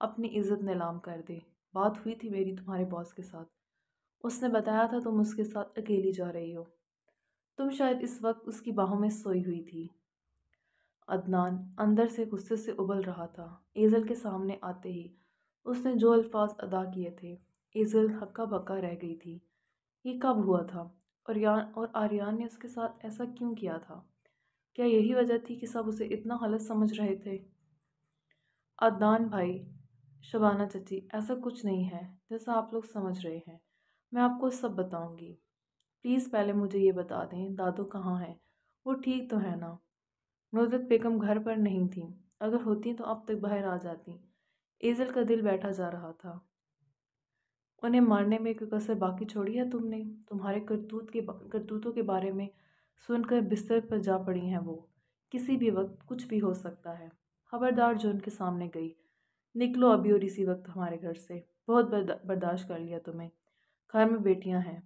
اپنی عزت نیلام کر دے۔ بات ہوئی تھی میری تمہارے باس کے ساتھ، اس نے بتایا تھا تم اس کے ساتھ اکیلی جا رہی ہو۔ تم شاید اس وقت اس کی باہوں میں سوئی ہوئی تھی۔ عدنان اندر سے غصے سے ابل رہا تھا۔ ایزل کے سامنے آتے ہی اس نے جو الفاظ ادا کیے تھے، ایزل ہکا بکا رہ گئی تھی۔ یہ کب ہوا تھا؟ اور آریان نے اس کے ساتھ ایسا کیوں کیا تھا؟ کیا یہی وجہ تھی کہ سب اسے اتنا غلط سمجھ رہے تھے؟ عدنان بھائی، شبانہ چچی، ایسا کچھ نہیں ہے جیسا آپ لوگ سمجھ رہے ہیں۔ میں آپ کو سب بتاؤں گی۔ پلیز پہلے مجھے یہ بتا دیں دادو کہاں ہیں؟ وہ ٹھیک تو ہے نا؟ ندرت بیگم گھر پر نہیں تھیں، اگر ہوتی تو اب تک باہر آ جاتی۔ ایزل کا دل بیٹھا جا رہا تھا۔ انہیں مارنے میں کوئی کسر باقی چھوڑی ہے تم نے؟ تمہارے کرتوتوں کے بارے میں سن کر بستر پر جا پڑی ہیں وہ۔ کسی بھی وقت کچھ بھی ہو سکتا ہے۔ خبردار جو ان کے سامنے گئی، نکلو ابھی اور اسی وقت ہمارے گھر سے۔ بہت برداشت کر لیا تمہیں، گھر میں بیٹیاں ہیں۔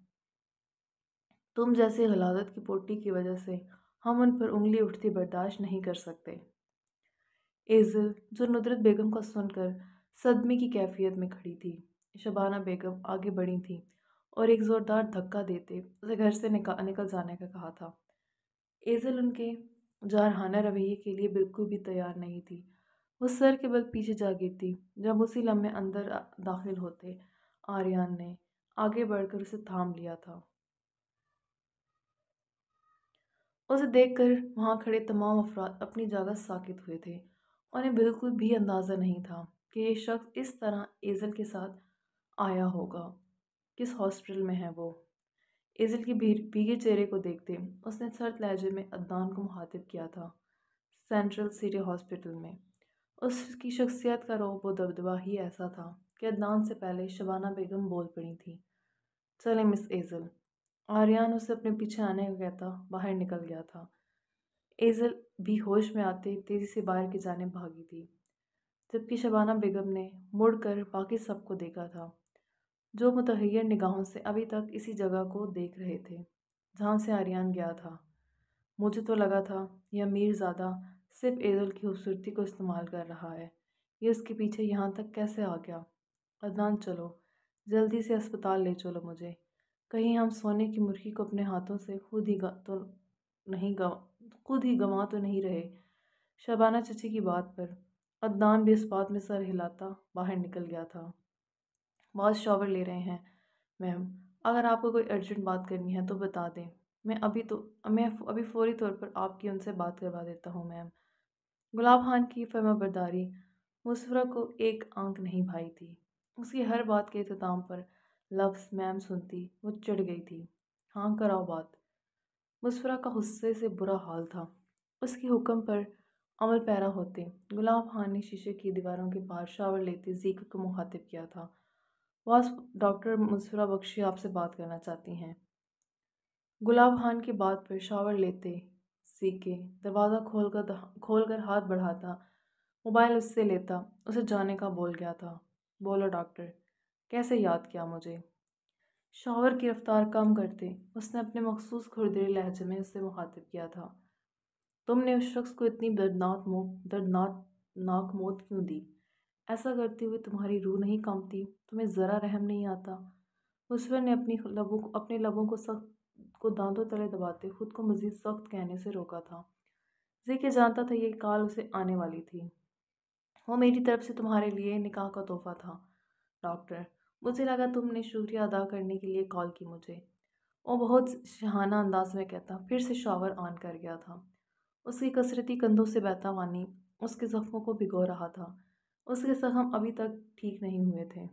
تم جیسے غلاظت کی پوٹی کی وجہ سے ہم ان پر انگلی اٹھتی برداشت نہیں کر سکتے۔ ایزل جو ندرت بیگم کا سن کر صدمے کی کیفیت میں کھڑی تھی، شبانہ بیگم آگے بڑھی تھی اور ایک زوردار دھکا دیتے اسے گھر سے نکل جانے کا کہا تھا۔ ایزل ان کے جارحانہ رویے کے لیے بالکل بھی تیار نہیں تھی۔ وہ سر کے بل پیچھے جا گرتی جب اسی لمحے اندر داخل ہوتے آریان نے آگے بڑھ کر اسے تھام لیا تھا۔ اسے دیکھ کر وہاں کھڑے تمام افراد اپنی جگہ ساکت ہوئے تھے۔ انہیں بالکل بھی اندازہ نہیں تھا کہ یہ شخص اس طرح ایزل کے ساتھ آیا ہوگا۔ کس ہاسپٹل میں ہے وہ؟ ایزل کے بھیگے چہرے کو دیکھتے اس نے سرد لہجے میں عدنان کو مخاطب کیا تھا۔ سینٹرل سٹی ہاسپٹل میں۔ اس کی شخصیت کا رعب و دبدبہ ہی ایسا تھا کہ عدنان سے پہلے شبانہ بیگم بول پڑی تھی۔ چلیں مس ایزل۔ آریان اسے اپنے پیچھے آنے کا کہتا باہر نکل گیا تھا۔ ایزل بھی ہوش میں آتے تیزی سے باہر کی جانب بھاگی تھی، جبکہ شبانہ بیگم نے مڑ کر باقی سب کو دیکھا تھا، جو متحیر نگاہوں سے ابھی تک اسی جگہ کو دیکھ رہے تھے جہاں سے آریان گیا تھا۔ مجھے تو لگا تھا یہ امیر زادہ صرف ایزل کی خوبصورتی کو استعمال کر رہا ہے، یہ اس کے پیچھے یہاں تک کیسے آ گیا؟ عدنان چلو، جلدی سے اسپتال لے چلو مجھے، کہیں ہم سونے کی مرغی کو اپنے ہاتھوں سے خود ہی گنوا تو نہیں رہے۔ شبانہ چچی کی بات پر عدنان بھی اس بات میں سر ہلاتا باہر نکل گیا تھا۔ باس شاور لے رہے ہیں میم، اگر آپ کو کوئی ارجنٹ بات کرنی ہے تو بتا دیں۔ میں ابھی فوری طور پر آپ کی ان سے بات کروا دیتا ہوں میم۔ گلاب خان کی فرما برداری مسفرہ کو ایک آنکھ نہیں بھائی تھی۔ اس کی ہر بات کے اختتام پر لفظ میم سنتی وہ چڑھ گئی تھی۔ ہاں کراؤ بات۔ مسفرہ کا غصے سے برا حال تھا۔ اس کے حکم پر عمل پیرا ہوتے گلاب خان نے شیشے کی دیواروں کے پار شاور لیتے زیکا کو مخاطب کیا تھا۔ واس ڈاکٹر مسفرہ بخشی آپ سے بات کرنا چاہتی ہیں۔ گلاب خان کی بات پر شاور لیتے زیکے دروازہ کھول کر ہاتھ بڑھاتا موبائل اس سے لیتا اسے جانے کا بول گیا تھا۔ بولو ڈاکٹر، کیسے یاد کیا مجھے؟ شاور کی رفتار کم کرتے اس نے اپنے مخصوص کھردرے لہجے میں اس سے مخاطب کیا تھا۔ تم نے اس شخص کو اتنی دردناک موت کیوں دی؟ ایسا کرتے ہوئے تمہاری روح نہیں کانپتی؟ تمہیں ذرا رحم نہیں آتا؟ مسفر نے اپنے لبوں کو دانتوں تلے دباتے خود کو مزید سخت کہنے سے روکا تھا۔ زیکے جانتا تھا یہ کال اسے آنے والی تھی۔ وہ میری طرف سے تمہارے لیے نکاح کا تحفہ تھا ڈاکٹر۔ مجھے لگا تم نے شکریہ ادا کرنے کے لیے کال کی مجھے۔ وہ بہت شہانہ انداز میں کہتا پھر سے شاور آن کر گیا تھا۔ اس کی کثرتی کندھوں سے بہتا پانی اس کے زخموں کو بھگو رہا تھا۔ اس کے زخم ابھی تک ٹھیک نہیں ہوئے تھے۔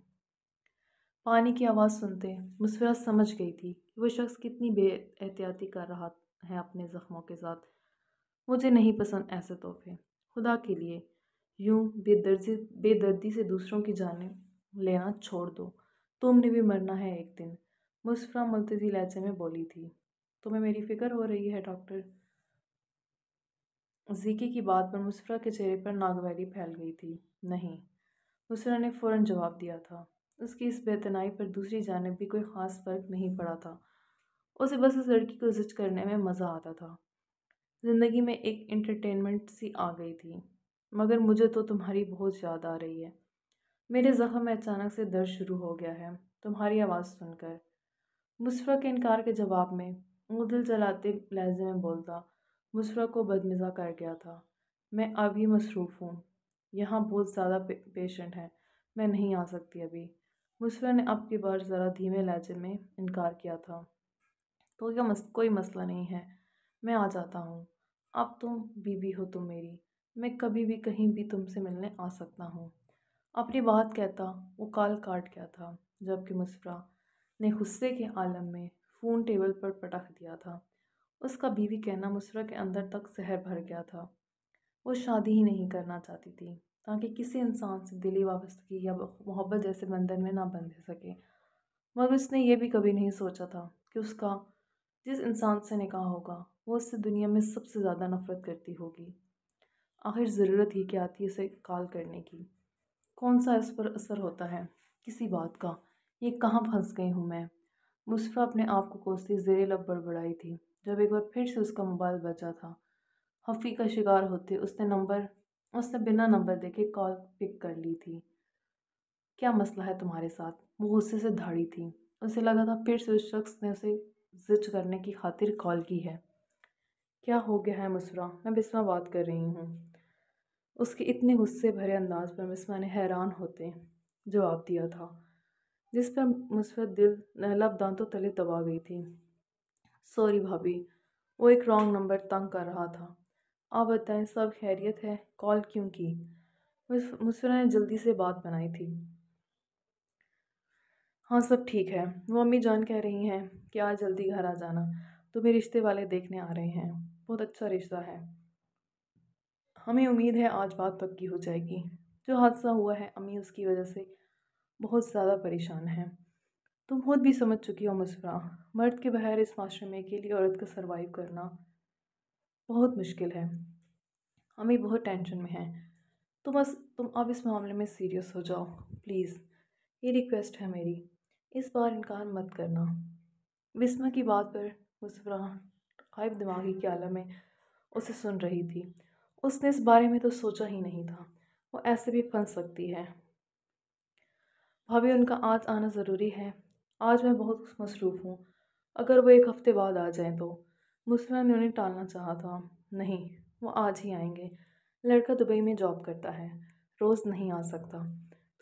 پانی کی آواز سنتے مسفرہ سمجھ گئی تھی کہ وہ شخص کتنی بے احتیاطی کر رہا ہے اپنے زخموں کے ساتھ۔ مجھے نہیں پسند ایسے تحفے، خدا کے لیے یوں بے دردی سے دوسروں کی جانیں لینا چھوڑ دو، تم نے بھی مرنا ہے ایک دن، مسفرہ ملتجی لہجے میں بولی تھی۔ تمہیں میری فکر ہو رہی ہے ڈاکٹر؟ زیکے کی بات پر مسفرہ کے چہرے پر ناگواری پھیل گئی تھی۔ نہیں، مسفرہ نے فوراً جواب دیا تھا۔ اس کی اس بے اعتنائی پر دوسری جانب بھی کوئی خاص فرق نہیں پڑا تھا۔ اسے بس اس لڑکی کو زج کرنے میں مزہ آتا تھا۔ زندگی میں ایک انٹرٹینمنٹ سی آ گئی تھی۔ مگر مجھے تو تمہاری بہت یاد آ رہی ہے۔ میرے زخم میں اچانک سے درد شروع ہو گیا ہے تمہاری آواز سن کر۔ مسفرہ کے انکار کے جواب میں وہ دل جلاتے لہجے میں بولتا۔ مسفرہ کو بدمزہ کر گیا تھا۔ میں ابھی مصروف ہوں، یہاں بہت زیادہ پیشنٹ ہیں، میں نہیں آ سکتی ابھی۔ مسفرہ نے اب کی بار ذرا دھیمے لہجے میں انکار کیا تھا۔ تو کیا کوئی مسئلہ نہیں ہے، میں آ جاتا ہوں۔ اب تم بیوی ہو تم میری، میں کبھی بھی کہیں بھی تم سے ملنے آ سکتا ہوں۔ اپنی بات کہتا وہ کال کاٹ گیا تھا، جبکہ مسفرہ نے غصے کے عالم میں فون ٹیبل پر پٹک دیا تھا۔ اس کا بیوی کہنا مسفرہ کے اندر تک زہر بھر گیا تھا۔ وہ شادی ہی نہیں کرنا چاہتی تھی تاکہ کسی انسان سے دلی وابستگی یا محبت جیسے بندھن میں نہ بندھ سکے، مگر اس نے یہ بھی کبھی نہیں سوچا تھا کہ اس کا جس انسان سے نکاح ہوگا وہ اس سے دنیا میں سب سے زیادہ نفرت کرتی ہوگی۔ آخر ضرورت ہی کیا تھی اسے کال کرنے کی؟ کون سا اس پر اثر ہوتا ہے کسی بات کا؟ یہ کہاں پھنس گئی ہوں میں؟ مسفرہ اپنے آپ کو کوستی زیر لب بڑبڑائی تھی جب ایک بار پھر سے اس کا موبائل بجا تھا۔ حفیع کا شکار ہوتے اس نے بنا نمبر دیکھے کال پک کر لی تھی۔ کیا مسئلہ ہے تمہارے ساتھ؟ وہ غصے سے دھاڑی تھی۔ اسے لگا تھا پھر سے اس شخص نے اسے زج کرنے کی خاطر کال کی ہے۔ کیا ہو گیا ہے مسفرہ؟ میں بسمہ بات کر رہی ہوں۔ اس کے اتنے غصے بھرے انداز پر بسمہ نے حیران ہوتے جواب دیا تھا، جس پر مسفرہ لب دانتوں تلے دبا گئی تھی۔ سوری بھابی، وہ ایک رانگ نمبر تنگ کر رہا تھا۔ آپ بتائیں سب خیریت ہے؟ کال کیوں کی؟ مسفرہ نے جلدی سے بات بنائی تھی۔ ہاں سب ٹھیک ہے، وہ امی جان کہہ رہی ہیں کہ آج جلدی گھر آ جانا، تمہیں رشتے والے دیکھنے آ رہے ہیں، بہت اچھا رشتہ ہے، ہمیں امید ہے آج بات پکی ہو جائے گی۔ جو حادثہ ہوا ہے امی اس کی وجہ سے بہت زیادہ پریشان ہیں۔ تم خود بھی سمجھ چکی ہو مسفرہ، مرد کے بغیر اس معاشرے میں اکیلی عورت کا سروائیو کرنا بہت مشکل ہے۔ امی بہت ٹینشن میں ہیں، تم اب اس معاملے میں سیریس ہو جاؤ پلیز، یہ ریکویسٹ ہے میری، اس بار انکار مت کرنا۔ بسمہ کی بات پر مسفرہ غائب دماغی کے عالم میں اسے سن رہی تھی۔ اس نے اس بارے میں تو سوچا ہی نہیں تھا، وہ ایسے بھی پھنس سکتی ہے۔ بھابھی ان کا آج آنا ضروری ہے، آج میں بہت مصروف ہوں، اگر وہ ایک ہفتے بعد آ جائیں تو؟ مسفرہ نے انہیں ٹالنا چاہا تھا۔ نہیں، وہ آج ہی آئیں گے، لڑکا دبئی میں جاب کرتا ہے، روز نہیں آ سکتا،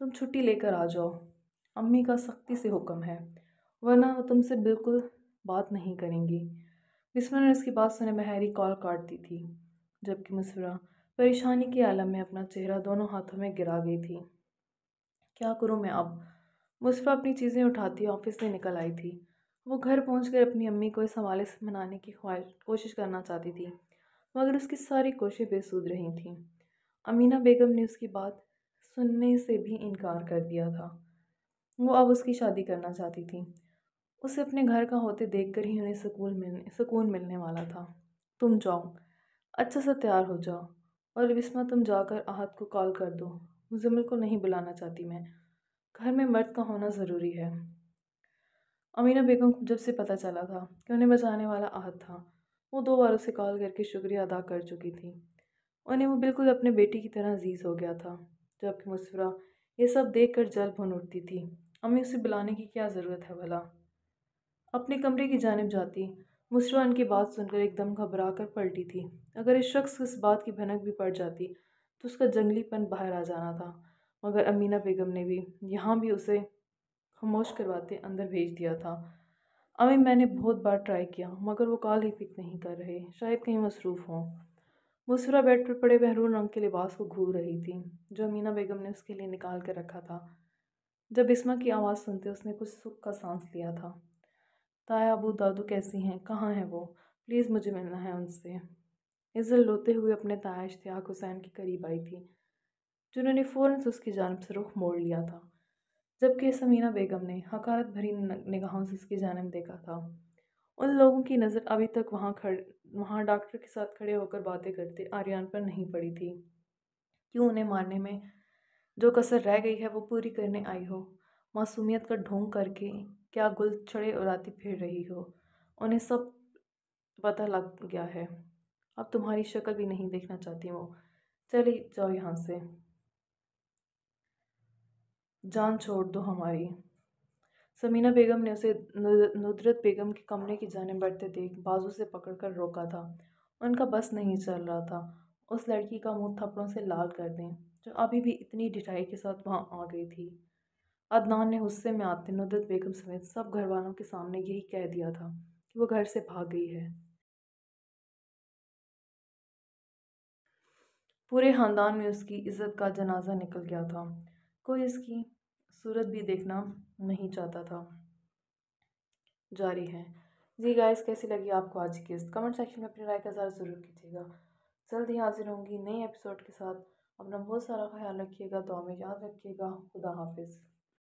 تم چھٹی لے کر آ جاؤ، امی کا سختی سے حکم ہے، ورنہ وہ تم سے بالکل بات نہیں کریں گی۔ بسمہ نے اس کی بات سنے بحری کال کاٹ دی تھی، جبکہ مسفرہ پریشانی کے عالم میں اپنا چہرہ دونوں ہاتھوں میں گرا گئی تھی۔ کیا کروں میں اب؟ مسفرہ اپنی چیزیں اٹھاتی آفس سے نکل آئی تھی۔ وہ گھر پہنچ کر اپنی امی کو اس حوالے سے منانے کی کوشش کرنا چاہتی تھی، مگر اس کی ساری کوششیں بے سود رہی تھیں۔ امینہ بیگم نے اس کی بات سننے سے بھی انکار کر دیا تھا۔ وہ اب اس کی شادی کرنا چاہتی تھی۔ اسے اپنے گھر کا ہوتے دیکھ کر ہی انہیں سکون ملنے والا تھا۔ تم جاؤ، اچھا سا تیار ہو جاؤ، اور بسمہ تم جا کر احد کو کال کر دو، مزمل کو نہیں بلانا چاہتی میں، گھر میں مرد کا ہونا ضروری ہے۔ امینہ بیگم کو جب سے پتہ چلا تھا کہ انہیں بچانے والا احد تھا، وہ 2 بار اسے کال کر کے شکریہ ادا کر چکی تھی۔ انہیں وہ بالکل اپنے بیٹی کی طرح عزیز ہو گیا تھا، جبکہ مسفرہ یہ سب دیکھ کر جل بھن اٹھتی تھی۔ امی اسے بلانے کی کیا ضرورت ہے بھلا؟ اپنے کمرے کی جانب جاتی مسفرہ ان کی بات سن کر ایک دم گھبرا کر پلٹی تھی۔ اگر اس شخص کو اس بات کی بھنک بھی پڑ جاتی تو اس کا جنگلی پن باہر آ جانا تھا، مگر امینہ بیگم نے بھی یہاں بھی اسے خاموش کرواتے اندر بھیج دیا تھا۔ امی میں نے بہت بار ٹرائی کیا مگر وہ کال ہی پک نہیں کر رہے، شاید کہیں مصروف ہوں۔ مسفرہ بیڈ پر پڑے محرون رنگ کے لباس کو گھور رہی تھی جو امینہ بیگم نے اس کے لیے نکال کر رکھا تھا۔ جب بسمہ کی آواز سنتے اس نے کچھ سکھ کا سانس لیا تھا۔ تایا ابو دادو کیسی ہیں؟ کہاں ہیں وہ؟ پلیز مجھے ملنا ہے ان سے۔ عزل روتے ہوئے اپنے تایا اشتیاق حسین کے قریب آئی تھی، جنہوں نے فوراً سے اس کی جانب سے رخ موڑ لیا تھا، جبکہ سمینہ بیگم نے حقارت بھری نگاہوں سے اس کی جانب دیکھا تھا۔ ان لوگوں کی نظر ابھی تک وہاں ڈاکٹر کے ساتھ کھڑے ہو کر باتیں کرتے آریان پر نہیں پڑی تھی۔ کیوں انہیں مارنے میں جو کسر رہ گئی ہے وہ پوری کرنے آئی ہو، معصومیت کا ڈھونگ کر کے کیا گل چھڑے اڑاتی پھر رہی ہو، انہیں سب پتہ لگ گیا ہے۔ اب تمہاری شکل بھی نہیں دیکھنا چاہتی وہ، چلی جاؤ یہاں سے۔ جان چھوڑ دو ہماری۔ سمینہ بیگم نے اسے ندرت بیگم کے کمرے کی جانب بڑھتے دیکھ بازو سے پکڑ کر روکا تھا۔ ان کا بس نہیں چل رہا تھا اس لڑکی کا منہ تھپڑوں سے لال کر دیں جو ابھی بھی اتنی ڈٹائی کے ساتھ وہاں آ گئی تھی۔ عدنان نے غصے میں آتے ندرت بیگم سمیت سب گھر والوں کے سامنے یہی کہہ دیا تھا کہ وہ گھر سے بھاگ گئی ہے۔ پورے خاندان میں اس کی عزت کا جنازہ نکل گیا تھا، کوئی اس کی صورت بھی دیکھنا نہیں چاہتا تھا۔ جاری ہے۔ جی گائز، کیسی لگی آپ کو آج کی قسط؟ کمنٹ سیکشن میں اپنی رائے کا اظہار ضرور کیجیے گا۔ جلد ہی حاضر ہوں گی نئے ایپیسوڈ کے ساتھ۔ اپنا بہت سارا خیال رکھیے گا، دعا میں یاد رکھیے گا۔ خدا حافظ۔